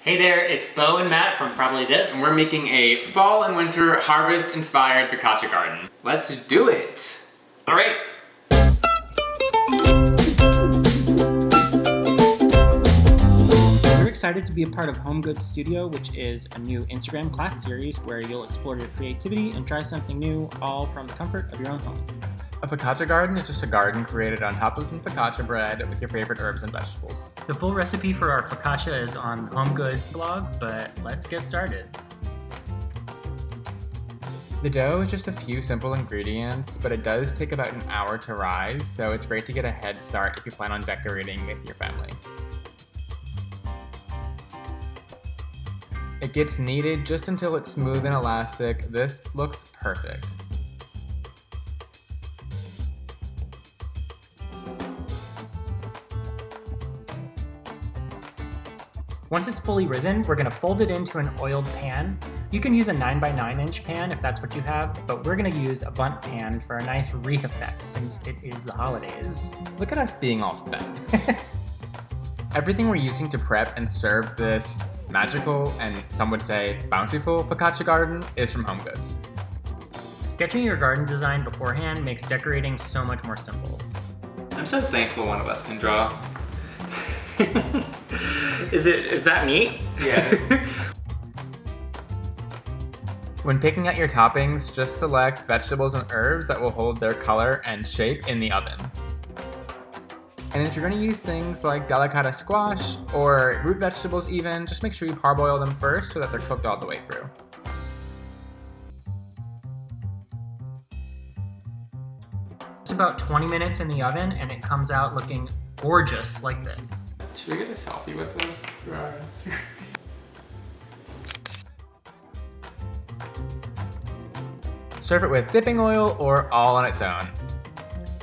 Hey there, it's Beau and Matt from Probably This. And we're making a fall and winter harvest-inspired focaccia garden. Let's do it! All right. We're excited to be a part of HomeGoods Studio, which is a new Instagram class series where you'll explore your creativity and try something new, all from the comfort of your own home. A focaccia garden is just a garden created on top of some focaccia bread with your favorite herbs and vegetables. The full recipe for our focaccia is on the HomeGoods blog, but let's get started. The dough is just a few simple ingredients, but it does take about an hour to rise, so it's great to get a head start if you plan on decorating with your family. It gets kneaded just until it's smooth and elastic. This looks perfect. Once it's fully risen, we're gonna fold it into an oiled pan. You can use a 9x9 inch pan if that's what you have, but we're gonna use a bundt pan for a nice wreath effect since it is the holidays. Look at us being all festive. Everything we're using to prep and serve this magical and some would say bountiful focaccia garden is from HomeGoods. Sketching your garden design beforehand makes decorating so much more simple. I'm so thankful one of us can draw. Is that neat? Yes. When picking out your toppings, just select vegetables and herbs that will hold their color and shape in the oven. And if you're going to use things like delicata squash or root vegetables even, just make sure you parboil them first so that they're cooked all the way through. It's about 20 minutes in the oven and it comes out looking gorgeous like this. Should we get a selfie with this for our Instagram? Serve it with dipping oil or all on its own.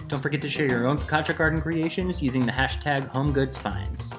Don't forget to share your own focaccia garden creations using the hashtag HomeGoodsFinds.